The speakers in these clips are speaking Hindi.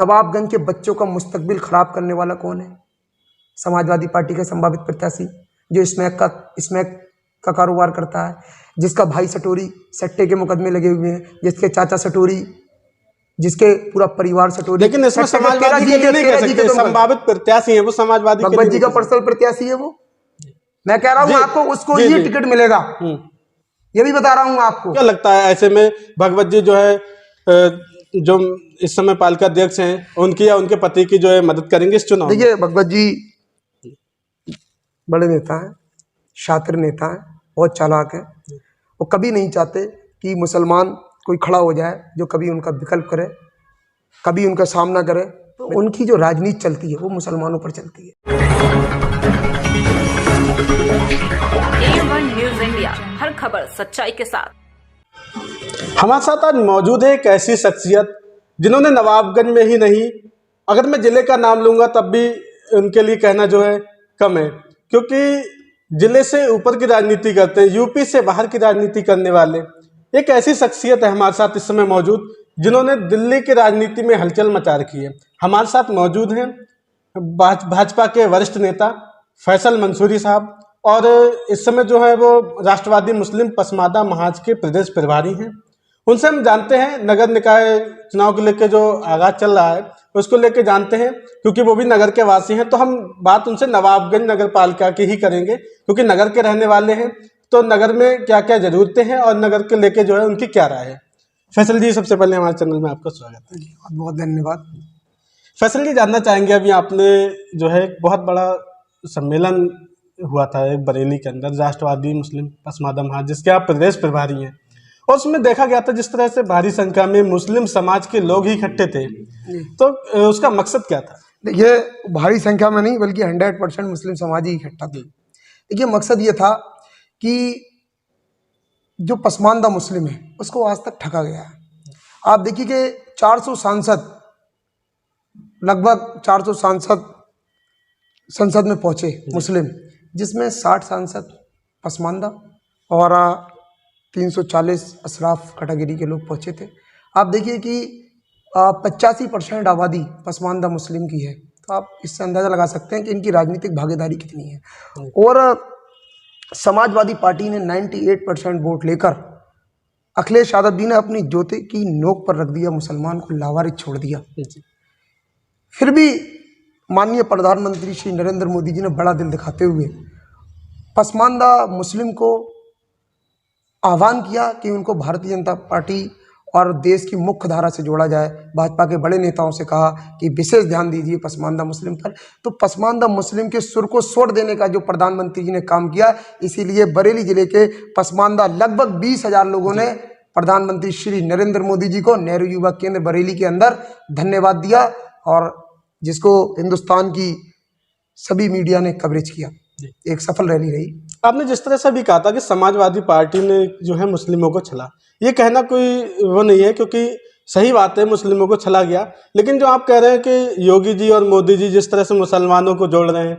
नवाबगंज के बच्चों का मुस्तकबिल खराब करने वाला कौन है? समाजवादी पार्टी का संभावित प्रत्याशी जो स्मैक का कारोबार करता है, जिसका भाई सटोरी सट्टे के मुकदमे लगे हुए हैं, जिसके चाचा सटोरी, जिसके पूरा परिवार सटोरी। लेकिन इसमें समाजवादी के लिए नहीं कह सकते, संभावित प्रत्याशी है वो, समाजवादी भगवत जी का पर्सनल प्रत्याशी है वो। मैं कह रहा हूँ आपको उसको ही टिकट मिलेगा, ये भी बता रहा हूँ आपको। क्या लगता है ऐसे में भगवत जी जो है जो इस समय पालिका अध्यक्ष हैं, उनकी या उनके पति की जो है मदद करेंगे इस चुनाव? देखिए, भगवत जी बड़े नेता हैं, शातिर नेता हैं, बहुत चालाक हैं। वो कभी नहीं चाहते कि मुसलमान कोई खड़ा हो जाए जो कभी उनका विकल्प करे, कभी उनका सामना करे। तो उनकी जो राजनीति चलती है वो मुसलमानों पर चलती है। A1 न्यूज़ इंडिया, हर खबर सच्चाई के साथ। हमारे साथ आज मौजूद है एक ऐसी शख्सियत जिन्होंने नवाबगंज में ही नहीं, अगर मैं जिले का नाम लूँगा तब भी उनके लिए कहना जो है कम है, क्योंकि जिले से ऊपर की राजनीति करते हैं, यूपी से बाहर की राजनीति करने वाले एक ऐसी शख्सियत है हमारे साथ इस समय मौजूद, जिन्होंने दिल्ली की राजनीति में हलचल मचा रखी है। हमारे साथ मौजूद हैं भाजपा के वरिष्ठ नेता फैसल मंसूरी साहब, और इस समय जो है वो राष्ट्रवादी मुस्लिम पसमादा महाज के प्रदेश प्रभारी हैं। उनसे हम जानते हैं नगर निकाय चुनाव को लेकर जो आगाज चल रहा है उसको लेकर जानते हैं, क्योंकि वो भी नगर के वासी हैं। तो हम बात उनसे नवाबगंज नगर पालिका की ही करेंगे, क्योंकि नगर के रहने वाले हैं, तो नगर में क्या क्या जरूरतें हैं और नगर के लेके जो है उनकी क्या राय है। फैसल जी, सबसे पहले हमारे चैनल में आपका स्वागत है। बहुत बहुत धन्यवाद। फैसल जी, जानना चाहेंगे, अभी आपने जो है एक बहुत बड़ा सम्मेलन हुआ था एक बरेली के अंदर, राष्ट्रवादी मुस्लिम पसमादा महाज, जिसके आप प्रदेश प्रभारी हैं, और उसमें देखा गया था जिस तरह से भारी संख्या में मुस्लिम समाज के लोग ही इकट्ठे थे, तो उसका मकसद क्या था? देखिए, भारी संख्या में नहीं बल्कि 100% मुस्लिम समाज ही इकट्ठा थे। देखिए, मकसद ये था कि जो पसमानदा मुस्लिम है उसको आज तक ठगा गया है। आप देखिए कि 400 सांसद, लगभग 400 सांसद संसद में पहुंचे मुस्लिम, जिसमें 60 सांसद पसमानदा और 340 अशराफ कैटेगरी के लोग पहुंचे थे। आप देखिए कि 85% आबादी पसमानदा मुस्लिम की है, तो आप इससे अंदाज़ा लगा सकते हैं कि इनकी राजनीतिक भागीदारी कितनी है। और समाजवादी पार्टी ने 98% वोट लेकर अखिलेश यादव जी ने अपनी जोते की नोक पर रख दिया, मुसलमान को लावारिस छोड़ दिया। फिर भी माननीय प्रधानमंत्री श्री नरेंद्र मोदी जी ने बड़ा दिल दिखाते हुए पसमानदा मुस्लिम को आह्वान किया कि उनको भारतीय जनता पार्टी और देश की मुख्य धारा से जोड़ा जाए। भाजपा के बड़े नेताओं से कहा कि विशेष ध्यान दीजिए पसमानदा मुस्लिम पर। तो पसमानदा मुस्लिम के सुर को स्वर्ण देने का जो प्रधानमंत्री जी ने काम किया, इसीलिए बरेली जिले के पसमानदा लगभग 20,000 लोगों ने प्रधानमंत्री श्री नरेंद्र मोदी जी को नेहरू युवा केंद्र बरेली के अंदर धन्यवाद दिया, और जिसको हिंदुस्तान की सभी मीडिया ने कवरेज किया। एक सफल रैली रही। आपने जिस तरह से भी कहा था कि समाजवादी पार्टी ने जो है मुस्लिमों को छला, ये कहना कोई वो नहीं है, क्योंकि सही बात है मुस्लिमों को छला गया, लेकिन जो आप कह रहे हैं कि योगी जी और मोदी जी जिस तरह से मुसलमानों को जोड़ रहे हैं,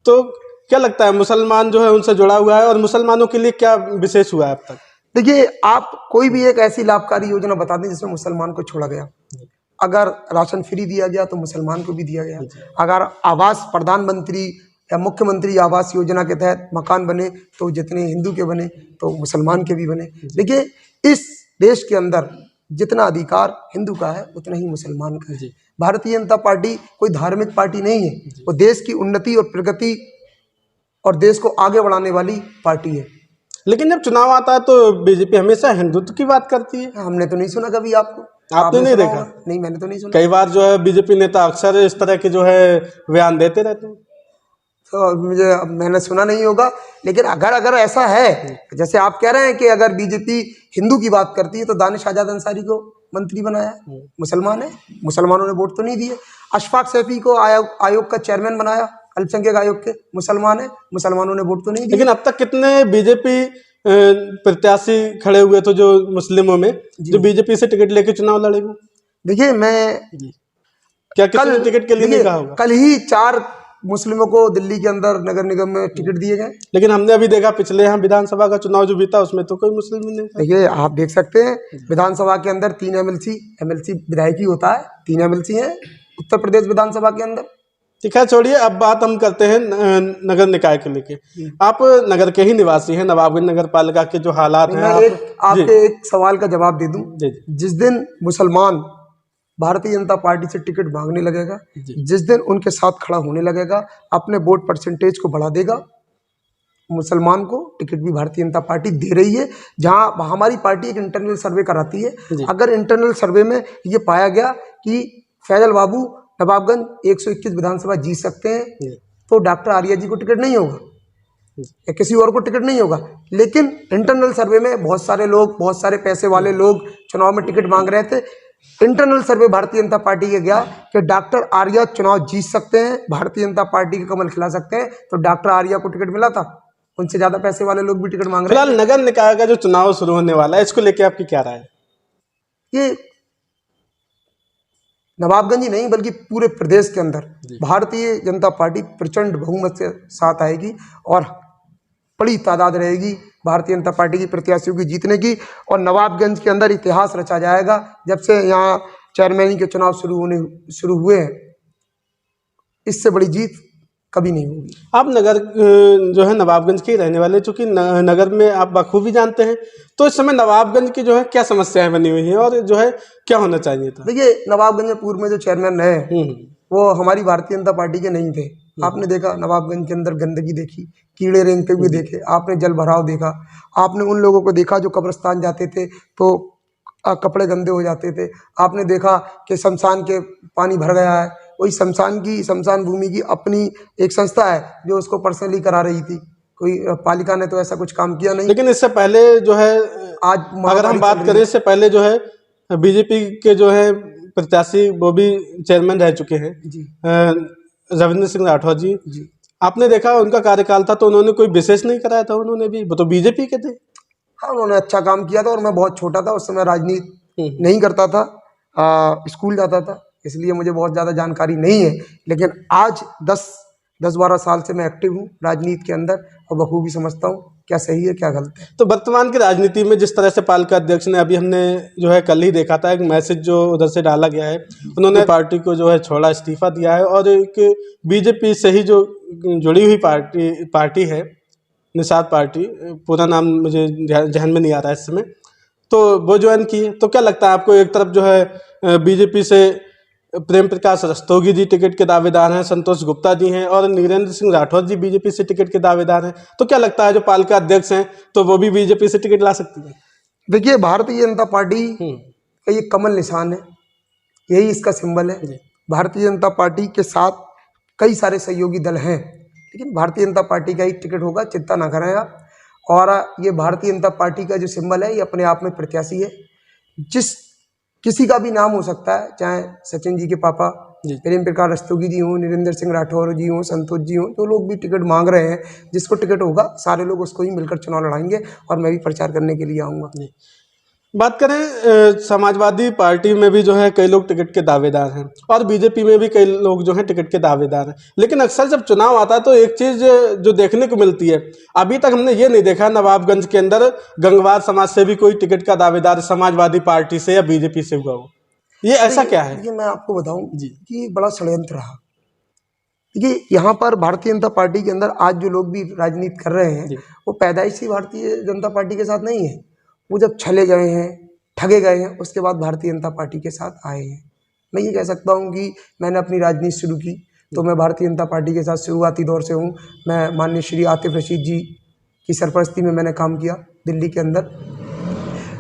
तो क्या लगता है मुसलमान जो है उनसे जुड़ा हुआ है, और मुसलमानों के लिए क्या विशेष हुआ है अब तक? देखिए, आप कोई भी एक ऐसी लाभकारी योजना बता दें जिसमें मुसलमान को छोड़ा गया। अगर राशन फ्री दिया गया तो मुसलमान को भी दिया गया। अगर आवास प्रधानमंत्री या मुख्यमंत्री आवास योजना के तहत मकान बने तो जितने हिंदू के बने तो मुसलमान के भी बने। देखिए, इस देश के अंदर जितना अधिकार हिंदू का है उतना ही मुसलमान का है। भारतीय जनता पार्टी कोई धार्मिक पार्टी नहीं है, वो देश की उन्नति और प्रगति और देश को आगे बढ़ाने वाली पार्टी है। लेकिन जब चुनाव आता है तो बीजेपी हमेशा हिंदुत्व की बात करती है। हमने तो नहीं सुना कभी आपको। आपने नहीं देखा? नहीं, मैंने तो नहीं सुना। कई बार जो है बीजेपी नेता अक्सर इस तरह के जो है बयान देते रहते हैं, तो मुझे मैंने सुना नहीं होगा। लेकिन अगर ऐसा है, जैसे आप कह रहे हैं कि अगर बीजेपी हिंदू की बात करती है तो दानिश आजाद अंसारी को मंत्री बनाया, मुसलमान है, मुसलमानों ने वोट तो नहीं दिए। अशफाक सैफी को आयोग का चेयरमैन बनाया, अल्पसंख्यक आयोग के, मुसलमान है, मुसलमानों ने वोट तो नहीं दिए। लेकिन अब तक कितने बीजेपी प्रत्याशी खड़े हुए थे जो मुस्लिमों में, जो बीजेपी से टिकट लेके चुनाव लड़ेगा? देखिए, मैं क्या किसी टिकट के लिए नहीं कहा होगा? कल ही 4 मुस्लिमों को दिल्ली के अंदर नगर निगम में टिकट दिए गए। लेकिन हमने अभी देखा पिछले यहाँ विधानसभा का चुनाव जो बीता उसमें तो कोई मुस्लिम ही नहीं था। देखिए आप देख सकते हैं विधानसभा के अंदर 3 एमएलसी विधायकी होता है, 3 एमएलसी हैं उत्तर प्रदेश विधानसभा के अंदर। ठीक है, छोड़िए, अब बात हम करते हैं नगर निकाय के लेके। आप नगर के ही निवासी हैं, नवाबगंज नगर पालिका के जो हालात हैं, आपके एक सवाल का जवाब दे दूं। जी। जिस दिन मुसलमान भारतीय जनता पार्टी से टिकट मांगने लगेगा, जिस दिन उनके साथ खड़ा होने लगेगा, अपने वोट परसेंटेज को बढ़ा देगा, मुसलमान को टिकट भी भारतीय जनता पार्टी दे रही है। जहां हमारी पार्टी एक इंटरनल सर्वे कराती है, अगर इंटरनल सर्वे में ये पाया गया कि फैजल बाबू नवाबगंज 121 विधानसभा जीत सकते हैं तो डॉक्टर आर्या जी को टिकट नहीं होगा या किसी और को टिकट नहीं होगा। लेकिन इंटरनल सर्वे में बहुत सारे लोग, बहुत सारे पैसे वाले लोग चुनाव में टिकट मांग रहे थे। इंटरनल सर्वे भारतीय जनता पार्टी के गया कि डॉक्टर आर्या चुनाव जीत सकते हैं, भारतीय जनता पार्टी के कमल खिला सकते हैं, तो डॉक्टर आर्या को टिकट मिला था। उनसे ज्यादा पैसे वाले लोग भी टिकट मांग रहे हैं। फिलहाल नगर निकाय का जो चुनाव शुरू होने वाला है, इसको लेके आपकी क्या राय है? ये नवाबगंज ही नहीं बल्कि पूरे प्रदेश के अंदर भारतीय जनता पार्टी प्रचंड बहुमत के साथ आएगी और बड़ी तादाद रहेगी भारतीय जनता पार्टी की प्रत्याशियों की जीतने की। और नवाबगंज के अंदर इतिहास रचा जाएगा। जब से यहाँ चेयरमैन के चुनाव शुरू हुए हैं, इससे बड़ी जीत कभी नहीं होगी। आप नगर जो है नवाबगंज के ही रहने वाले, चूंकि नगर में आप बखूबी जानते हैं, तो इस समय नवाबगंज की जो है क्या समस्याएं बनी हुई हैं और जो है क्या होना चाहिए था? देखिए नवाबगंज में पूर्व में जो चेयरमैन रहे वो हमारी भारतीय जनता पार्टी के नहीं थे। आपने देखा नवाबगंज के अंदर गंदगी देखी, कीड़े रेंगते हुए देखे, आपने जल भराव देखा, आपने उन लोगों को देखा जो कब्रिस्तान जाते थे तो कपड़े गंदे हो जाते थे, आपने देखा कि शमशान के पानी भर गया है। वही शमशान भूमि की अपनी एक संस्था है जो उसको पर्सनली करा रही थी, कोई पालिका ने तो ऐसा कुछ काम किया नहीं। लेकिन इससे पहले जो है, आज अगर हम बात करें, इससे पहले जो है बीजेपी के जो है प्रत्याशी वो भी चेयरमैन रह चुके हैं जी, रविंद्र सिंह राठौर जी। आपने देखा उनका कार्यकाल था तो उन्होंने कोई विशेष नहीं कराया था, उन्होंने भी, वो तो बीजेपी के थे। हाँ, उन्होंने अच्छा काम किया था और मैं बहुत छोटा था उस समय, राजनीति नहीं करता था, स्कूल जाता था, इसलिए मुझे बहुत ज़्यादा जानकारी नहीं है। लेकिन आज 10-12 साल से मैं एक्टिव हूँ राजनीति के अंदर और बखूबी समझता हूँ क्या सही है क्या गलत है। तो वर्तमान की राजनीति में जिस तरह से पालिका अध्यक्ष ने, अभी हमने जो है कल ही देखा था एक मैसेज जो उधर से डाला गया है, उन्होंने पार्टी को जो है छोड़ा, इस्तीफा दिया है और एक बीजेपी से ही जो जुड़ी हुई पार्टी है, निषाद पार्टी, पूरा नाम मुझे ध्यान में नहीं आ रहा है इस समय, तो वो ज्वाइन की है। तो क्या लगता है आपको, एक तरफ जो है बीजेपी से प्रेम प्रकाश रस्तोगी जी टिकट के दावेदार हैं, संतोष गुप्ता जी हैं और नीरेंद्र सिंह राठौर जी बीजेपी से टिकट के दावेदार हैं, तो क्या लगता है जो पालिका अध्यक्ष हैं तो वो भी बीजेपी से टिकट ला सकती है? देखिए भारतीय जनता पार्टी का ये कमल निशान है, यही इसका सिंबल है। भारतीय जनता पार्टी के साथ कई सारे सहयोगी दल हैं, लेकिन भारतीय जनता पार्टी का ही टिकट होगा, चिंता ना करें आप। और ये भारतीय जनता पार्टी का जो सिंबल है ये अपने आप में प्रत्याशी है, किसी का भी नाम हो सकता है, चाहे सचिन जी के पापा प्रेम प्रकाश रस्तोगी जी हों, नीरेंद्र सिंह राठौर जी हों, संतोष जी हों, तो लोग भी टिकट मांग रहे हैं। जिसको टिकट होगा सारे लोग उसको ही मिलकर चुनाव लड़ाएंगे और मैं भी प्रचार करने के लिए आऊँगा। बात करें समाजवादी पार्टी में भी जो है कई लोग टिकट के दावेदार हैं और बीजेपी में भी कई लोग जो हैं टिकट के दावेदार हैं, लेकिन अक्सर जब चुनाव आता है तो एक चीज़ जो देखने को मिलती है, अभी तक हमने ये नहीं देखा नवाबगंज के अंदर गंगवार समाज से भी कोई टिकट का दावेदार समाजवादी पार्टी से या बीजेपी से हुआ हो। ये ऐसा क्या है? देखिए मैं आपको बताऊँ कि बड़ा षड्यंत्र रहा। देखिए यहाँ पर भारतीय जनता पार्टी के अंदर आज जो लोग भी राजनीति कर रहे हैं वो पैदाइशी भारतीय जनता पार्टी के साथ नहीं है, वो जब छले गए हैं, ठगे गए हैं, उसके बाद भारतीय जनता पार्टी के साथ आए हैं। मैं ये कह सकता हूँ कि मैंने अपनी राजनीति शुरू की तो मैं भारतीय जनता पार्टी के साथ शुरुआती दौर से हूँ। मैं माननीय श्री आतिफ रशीद जी की सरपरस्ती में मैंने काम किया दिल्ली के अंदर।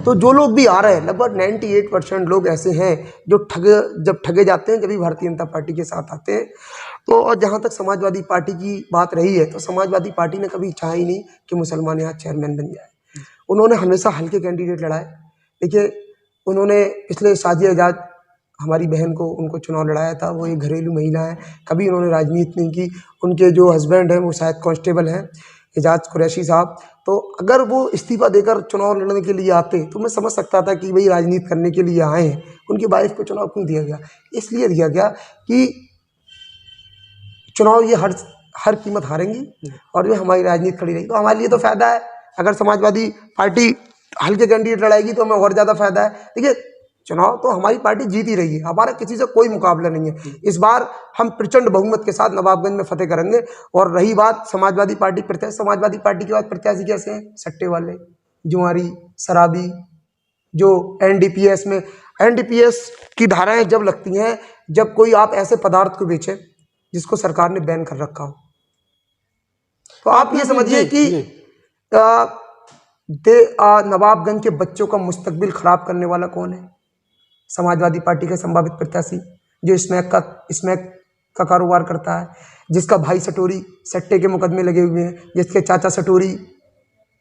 तो जो लोग भी आ रहे हैं, लगभग 98% लोग ऐसे हैं जो जब ठगे जाते हैं कभी भारतीय जनता पार्टी के साथ आते हैं। तो और जहाँ तक समाजवादी पार्टी की बात रही है तो समाजवादी पार्टी ने कभी चाहा ही नहीं कि मुसलमान यहाँ चेयरमैन बन जाए। उन्होंने हमेशा हल्के कैंडिडेट लड़ाए। देखिए उन्होंने पिछले साजिया एजाज हमारी बहन को उनको चुनाव लड़ाया था, वो एक घरेलू महिला है, कभी उन्होंने राजनीति नहीं की। उनके जो हस्बैंड हैं वो शायद कांस्टेबल हैं, एजाज कुरैशी साहब। तो अगर वो इस्तीफा देकर चुनाव लड़ने के लिए आते तो मैं समझ सकता था कि भाई राजनीति करने के लिए आए हैं। उनकी वाइफ को चुनाव क्यों दिया गया? इसलिए दिया गया कि चुनाव ये हर कीमत हारेंगी और जो हमारी राजनीति खड़ी रहेगी। तो हमारे लिए तो फायदा है, अगर समाजवादी पार्टी हल्के कैंडिडेट लड़ाएगी तो हमें और ज़्यादा फायदा है। देखिए चुनाव तो हमारी पार्टी जीत ही रही है, हमारा किसी से कोई मुकाबला नहीं है। इस बार हम प्रचंड बहुमत के साथ नवाबगंज में फतेह करेंगे। और रही बात समाजवादी पार्टी प्रत्याशी, समाजवादी पार्टी के बाद प्रत्याशी कैसे हैं? सट्टे वाले, जुआरी, शराबी, जो एनडीपीएस में, एनडीपीएस की धाराएं जब लगती हैं जब कोई आप ऐसे पदार्थ को बेचे जिसको सरकार ने बैन कर रखा हो, तो आप ये समझिए कि नवाबगंज के बच्चों का मुस्तकबिल खराब करने वाला कौन है? समाजवादी पार्टी का संभावित प्रत्याशी जो स्मैक का कारोबार करता है, जिसका भाई सटोरी सट्टे के मुकदमे लगे हुए हैं, जिसके चाचा सटोरी,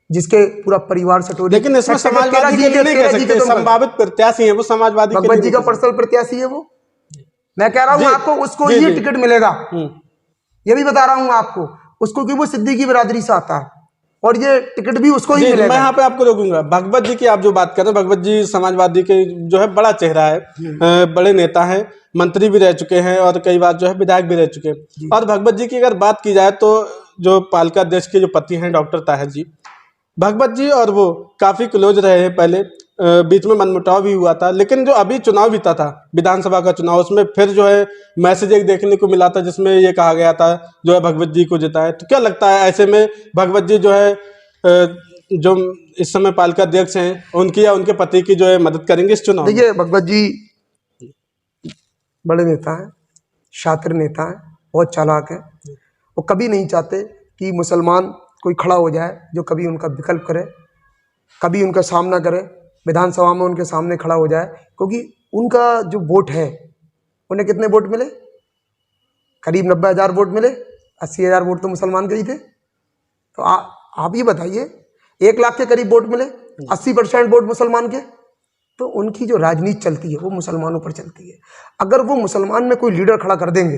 जिसके पूरा परिवार सटोरी। लेकिन इसमें समाजवादी के लिए नहीं कह सकते, संभावित प्रत्याशी है वो, समाजवादी भगवत जी का पर्सनल प्रत्याशी है वो। मैं कह रहा हूँ आपको उसको ये टिकट मिलेगा, ये भी बता रहा हूँ आपको उसको, कि वो सिद्दीकी बिरादरी से आता है और ये टिकट भी उसको ही मिलेगा। मैं यहाँ पे आपको रोकूंगा। भगवत जी की आप जो बात कर रहे हैं, भगवत जी समाजवादी के जो है बड़ा चेहरा है, बड़े नेता हैं, मंत्री भी रह चुके हैं और कई बार जो है विधायक भी रह चुके हैं। और भगवत जी की अगर बात की जाए तो जो पालिका अध्यक्ष के जो पति हैं डॉक्टर ताहिर जी, भगवत जी और वो काफ़ी क्लोज रहे हैं। पहले बीच में मनमुटाव भी हुआ था, लेकिन जो अभी चुनाव बीता था विधानसभा का चुनाव, उसमें फिर जो है मैसेज एक देखने को मिला था जिसमें ये कहा गया था जो है भगवत जी को जिताए। तो क्या लगता है ऐसे में भगवत जी जो है जो इस समय पालिका अध्यक्ष हैं उनकी या उनके पति की जो है मदद करेंगे इस चुनाव? देखिए भगवत जी बड़े नेता हैं, शातिर नेता हैं, बहुत चालाक हैं। वो कभी नहीं चाहते कि मुसलमान कोई खड़ा हो जाए जो कभी उनका विकल्प करे, कभी उनका सामना करे, विधानसभा में उनके सामने खड़ा हो जाए। क्योंकि उनका जो वोट है, उन्हें कितने वोट मिले? करीब 90,000 वोट मिले, 80,000 वोट तो मुसलमान के ही थे। तो आप ये बताइए, 1 लाख के करीब वोट मिले, 80% वोट मुसलमान के। तो उनकी जो राजनीति चलती है वो मुसलमानों पर चलती है। अगर वो मुसलमान में कोई लीडर खड़ा कर देंगे,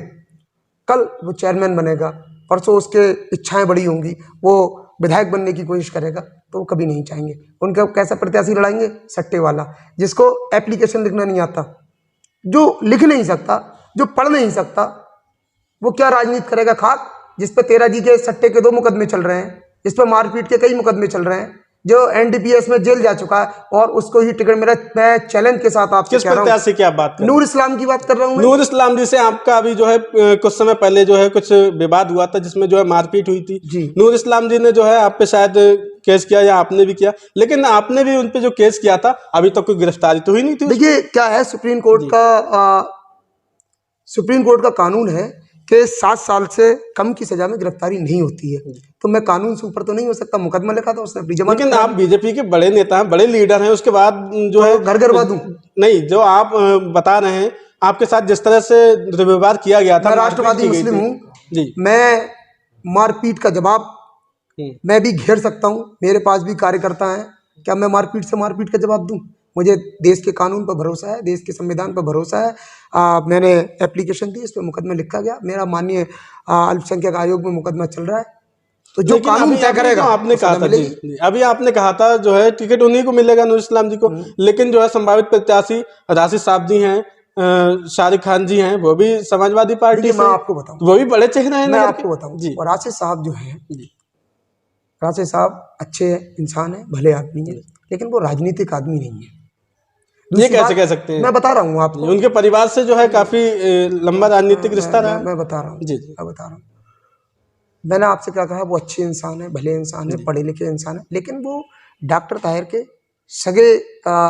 कल वो चेयरमैन बनेगा, परसों उसके इच्छाएं बड़ी होंगी, वो विधायक बनने की कोशिश करेगा, तो वो कभी नहीं चाहेंगे। उनका कैसा प्रत्याशी लड़ाएंगे? सट्टे वाला, जिसको एप्लीकेशन लिखना नहीं आता, जो लिख नहीं सकता, जो पढ़ नहीं सकता, वो क्या राजनीति करेगा? खाक, जिस पे 13 जी के सट्टे के 2 मुकदमे चल रहे हैं, जिस पे मारपीट के कई मुकदमे चल रहे हैं, जो एनडीपीएस में जेल जा चुका है और उसको ही टिकट मिला। मैं चैलेंज के साथ आपसे कह रहा हूं, प्रत्याशी की आप बात कर? नूर इस्लाम की बात कर रहा हूं। नूर इस्लाम जी से आपका अभी जो है कुछ समय पहले जो है कुछ विवाद हुआ था जिसमें जो है मारपीट हुई थी जी। नूर इस्लाम जी ने जो है आप पे शायद केस किया या आपने भी किया, लेकिन आपने भी उन पे जो केस किया था अभी तक कोई गिरफ्तारी तो हुई नहीं थी। देखिए क्या है, सुप्रीम कोर्ट का कानून है कि 7 साल से कम की सजा में गिरफ्तारी नहीं होती है। तो मैं कानून से ऊपर तो नहीं हो सकता। मुकदमा लिखा था उसने अपनी जमानत। लेकिन आप बीजेपी के बड़े नेता हैं, बड़े लीडर हैं, उसके बाद जो है घर बादू नहीं, जो आप बता रहे हैं आपके साथ जिस तरह से दुर्व्यवहार किया गया था, मैं राष्ट्रवादी मुस्लिम हूँ जी, मैं मारपीट का जवाब मैं भी घेर सकता हूँ। मेरे पास भी कार्यकर्ता हैं, क्या मैं मारपीट का जवाब दूँ? मुझे देश के कानून पर भरोसा है, देश के संविधान पर भरोसा है। मैंने एप्लीकेशन दी, इस पर मुकदमा लिखा गया, मेरा माननीय अल्पसंख्यक आयोग में मुकदमा चल रहा है। तो जो कानून तय करेगा, आपने कहा था जी, अभी आपने कहा था जो है टिकट उन्हीं को मिलेगा नूर इस्लाम जी को, लेकिन जो है संभावित प्रत्याशी राशिद साहब जी हैं, शारिक खान जी हैं, वो भी समाजवादी पार्टी से, मैं आपको बताऊं, वो भी बड़े चेहरे हैं। मैं आपको बताऊं जी, और राशिद साहब जो हैं, राशिद साहब अच्छे इंसान हैं, भले आदमी हैं, लेकिन वो राजनीतिक आदमी नहीं है। ये कैसे कह सकते हैं? मैं बता रहा हूँ आपको, उनके परिवार से जो है काफी लंबा राजनीतिक रिश्ता रहा। मैं बता रहा हूँ जी, मैं बता रहा हूँ। मैंने आपसे क्या कहा, वो अच्छे इंसान है, भले इंसान है, पढ़े लिखे इंसान है, लेकिन वो डॉक्टर ताहिर के सगे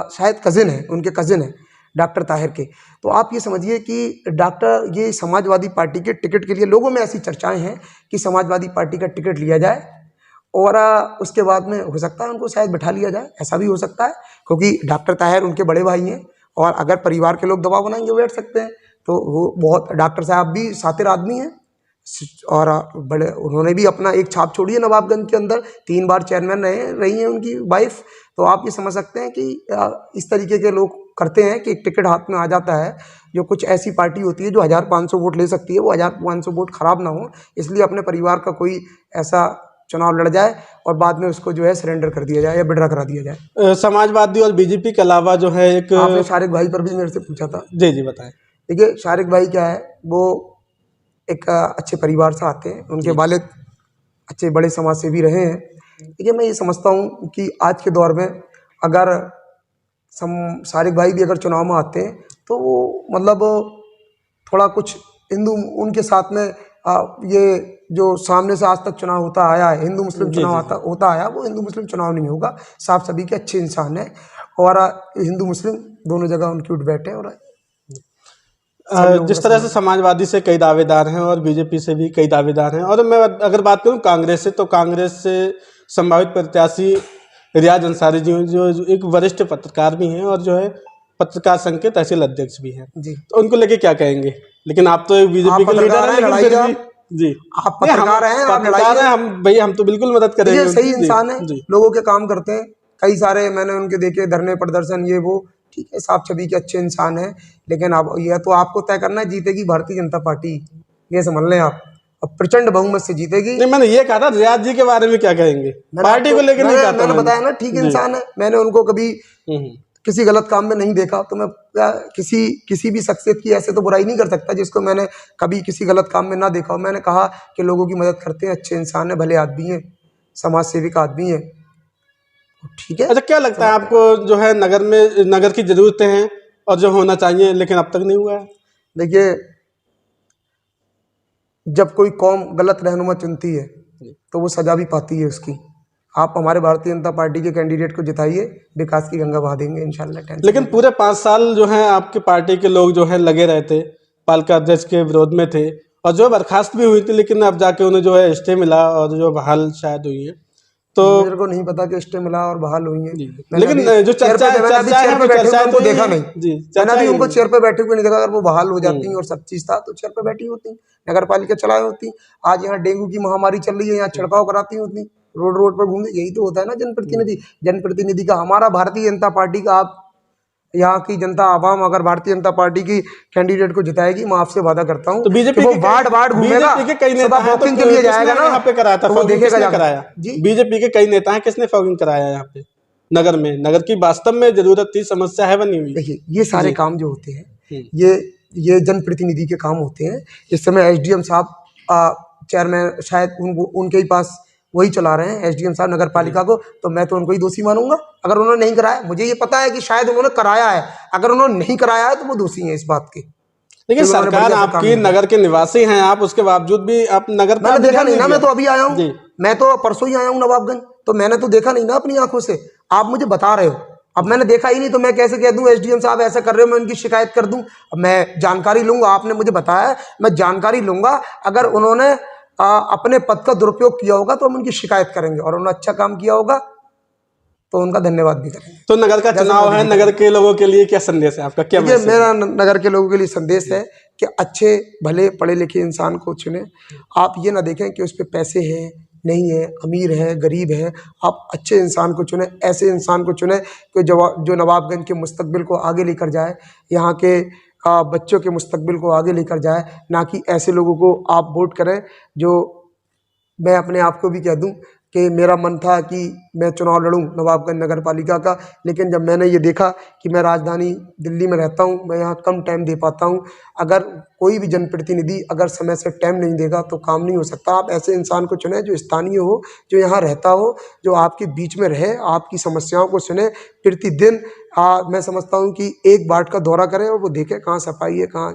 शायद कजिन है, उनके कजिन है डॉक्टर ताहिर के। तो आप ये समझिए कि डॉक्टर, ये समाजवादी पार्टी के टिकट के लिए लोगों में ऐसी चर्चाएं हैं कि समाजवादी पार्टी का टिकट लिया जाए और उसके बाद में हो सकता है उनको शायद बैठा लिया जाए, ऐसा भी हो सकता है, क्योंकि डॉक्टर ताहिर उनके बड़े भाई हैं और अगर परिवार के लोग दबाव बनाएंगे वो बैठ सकते हैं। तो वो बहुत, डॉक्टर साहब भी शातिर आदमी हैं और बड़े, उन्होंने भी अपना एक छाप छोड़ी है नवाबगंज के अंदर, 3 बार चेयरमैन रही हैं उनकी वाइफ। तो आप ये समझ सकते हैं कि इस तरीके के लोग करते हैं कि एक टिकट हाथ में आ जाता है, जो कुछ ऐसी पार्टी होती है जो 1500 वोट ले सकती है, वो 1500 वोट खराब ना हो, इसलिए अपने परिवार का कोई ऐसा चुनाव लड़ जाए और बाद में उसको जो है सरेंडर कर दिया जाए या विड्रा करा दिया जाए। समाजवादी और बीजेपी के अलावा जो है एक, आपने शारिक भाई पर भी मेरे से पूछा था। जी जी बताएं। देखिए शारिक भाई क्या है, वो एक अच्छे परिवार से आते हैं, उनके वालिद अच्छे बड़े समाज सेवी रहे हैं। लेकिन मैं ये समझता हूँ कि आज के दौर में अगर सारिक भाई भी अगर चुनाव में आते हैं तो वो मतलब थोड़ा कुछ हिंदू उनके साथ में ये जो सामने से आज तक चुनाव होता आया है, हिंदू मुस्लिम चुनाव होता आया, वो हिंदू मुस्लिम चुनाव नहीं होगा। साफ सभी के अच्छे इंसान हैं और हिंदू मुस्लिम दोनों जगह उनकी उठ बैठे हैं। और जिस तरह से समाजवादी से कई दावेदार हैं और बीजेपी से भी कई दावेदार हैं, और मैं अगर बात करूं कांग्रेस से, तो कांग्रेस से संभावित प्रत्याशी रियाज अंसारी जी जो एक वरिष्ठ पत्रकार भी हैं और जो है पत्रकार संघ के तहसील अध्यक्ष भी हैं जी, तो उनको लेके क्या कहेंगे? लेकिन आप तो बीजेपी के लीडर हैं, लेकिन फिर भी जी आप पत्रकार हैं, आप पत्रकार हैं, हम भैया हम तो बिल्कुल मदद करेंगे। ये सही इंसान है, लोगों के काम करते हैं, कई सारे मैंने उनके देखे धरने प्रदर्शन ये वो, ठीक है, साफ छवि के अच्छे इंसान हैं। लेकिन अब यह तो आपको तय करना है, जीतेगी भारतीय जनता पार्टी, ये समझ लें आप, अब प्रचंड बहुमत से जीतेगी। नहीं, मैंने ये कहा था रियाज जी के बारे में क्या कहेंगे, पार्टी को लेकर नहीं कहा था। मैंने बताया ना, ठीक इंसान है, मैंने उनको कभी किसी गलत काम में नहीं देखा, तो मैं किसी भी शख्सियत की ऐसे तो बुराई नहीं कर सकता जिसको मैंने कभी किसी गलत काम में ना देखा हो। मैंने कहा कि लोगों की मदद करते हैं, अच्छे इंसान है, भले आदमी है, समाज सेविक आदमी है, ठीक है। अच्छा, क्या लगता है आपको जो है नगर में नगर की जरूरतें हैं और जो होना चाहिए लेकिन अब तक नहीं हुआ है? देखिए, जब कोई कौम गलत रहनुमा चुनती है तो वो सजा भी पाती है उसकी। आप हमारे भारतीय जनता पार्टी के कैंडिडेट को जिताइए, विकास की गंगा बहा देंगे इंशाल्लाह। लेकिन पूरे 5 साल जो है आपके पार्टी के लोग जो है लगे रहे थे, पालिका अध्यक्ष के विरोध में थे और जो बर्खास्त भी हुई थी, लेकिन अब जाके उन्हें जो है स्टे मिला और जो बहाल शायद हुई है। तो मेरे को नहीं पता कि स्टे मिला और बहाल हुई है, लेकिन जो चर्चा है उनको देखा नहीं जी, मैंने अभी उनको चेयर पे बैठे हुए नहीं देखा। अगर वो बहाल हो जाती और सब चीज था तो चेयर पे बैठी होती, नगर पालिका चलाए होती। आज यहाँ डेंगू की महामारी चल रही है, यहाँ छिड़काव कराती होती, रोड पर घूमते। यही तो होता है ना जनप्रतिनिधि का। हमारा भारतीय जनता पार्टी का, आप यहाँ की जनता आवाम अगर भारतीय जनता पार्टी की कैंडिडेट को जिताएगी, मैं आपसे वादा करता हूँ तो बीजेपी वो वार्ड घूमेगा, वॉकिंग के लिए जाएगा ना, यहाँ पे कराया था, वो देखेगा कराया जी। बीजेपी के कई नेता हैं, किसने फॉगिंग कराया यहाँ पे नगर में? नगर की वास्तव में जरूरत थी, समस्या है बनी हुई। देखिए, ये सारे काम जो होते हैं ये जनप्रतिनिधि के काम होते हैं। इस समय एसडीएम साहब चेयरमैन शायद उनके ही पास वही चला रहे हैं, एसडीएम साहब नगर पालिका को, तो मैं तो उनको ही दोषी मानूंगा अगर उन्होंने नहीं कराया। मुझे ये पता है कि शायद उन्होंने कराया है, अगर उन्होंने नहीं कराया है तो वो दोषी हैं इस बात के। लेकिन सरकार आपकी नगर के निवासी हैं आप, उसके बावजूद भी आप नगर मैंने देखा नहीं ना, मैं तो अभी आया हूँ, मैं तो परसों ही आया हूँ नवाबगंज, तो मैंने तो देखा नहीं ना अपनी आंखों से। आप मुझे बता रहे हो, अब मैंने देखा ही नहीं तो मैं कैसे कह दूं एसडीएम साहब ऐसा कर रहे हो, मैं उनकी शिकायत कर दूं? अब मैं जानकारी लूंगा, आपने मुझे बताया है, मैं जानकारी लूंगा। अगर उन्होंने अपने पद का दुरुपयोग किया होगा तो हम उनकी शिकायत करेंगे, और उन्होंने अच्छा काम किया होगा तो उनका धन्यवाद भी करेंगे। तो नगर का चुनाव है, नगर के लोगों के लिए क्या संदेश है आपका? क्या मेरा नगर के लोगों के लिए संदेश है कि अच्छे भले पढ़े लिखे इंसान को चुने। आप ये ना देखें कि उस पर पैसे हैं नहीं है, अमीर है गरीब है, आप अच्छे इंसान को चुने, ऐसे इंसान को चुने कि जो नवाबगंज के मुस्तकबिल को आगे लेकर जाए, यहाँ के बच्चों के मुस्तकबिल को आगे लेकर जाए, ना कि ऐसे लोगों को आप वोट करें। जो मैं अपने आप को भी कह दूं कि मेरा मन था कि मैं चुनाव लड़ूं नवाबगंज नगर पालिका का, लेकिन जब मैंने ये देखा कि मैं राजधानी दिल्ली में रहता हूं, मैं यहाँ कम टाइम दे पाता हूं, अगर कोई भी जनप्रतिनिधि अगर समय से टाइम नहीं देगा तो काम नहीं हो सकता। आप ऐसे इंसान को चुने जो स्थानीय हो, जो यहाँ रहता हो, जो आपके बीच में रहे, आपकी समस्याओं को सुने प्रतिदिन। मैं समझता हूँ कि एक वार्ड का दौरा करें और वो देखे कहाँ सफाई है, कहाँ।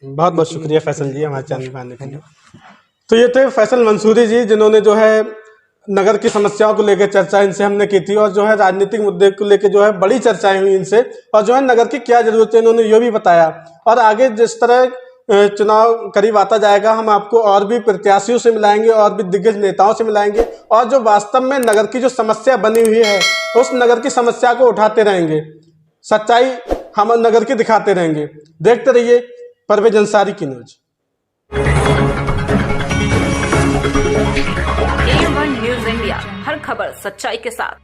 बहुत बहुत शुक्रिया फैसल जी हमारे चैनल में आने के लिए। तो ये थे फैसल मंसूरी जी, जिन्होंने जो है नगर की समस्याओं को लेकर चर्चा इनसे हमने की थी, और जो है राजनीतिक मुद्दे को लेकर जो है बड़ी चर्चाएं हुई इनसे, और जो है नगर की क्या जरूरत है इन्होंने ये भी बताया। और आगे जिस तरह चुनाव करीब आता जाएगा, हम आपको और भी प्रत्याशियों से मिलाएंगे और भी दिग्गज नेताओं से मिलाएंगे, और जो वास्तव में नगर की जो समस्या बनी हुई है उस नगर की समस्या को उठाते रहेंगे, सच्चाई हम नगर की दिखाते रहेंगे। देखते रहिए परवेज अंसारी की न्यूज। A1 न्यूज़ इंडिया, हर खबर सच्चाई के साथ।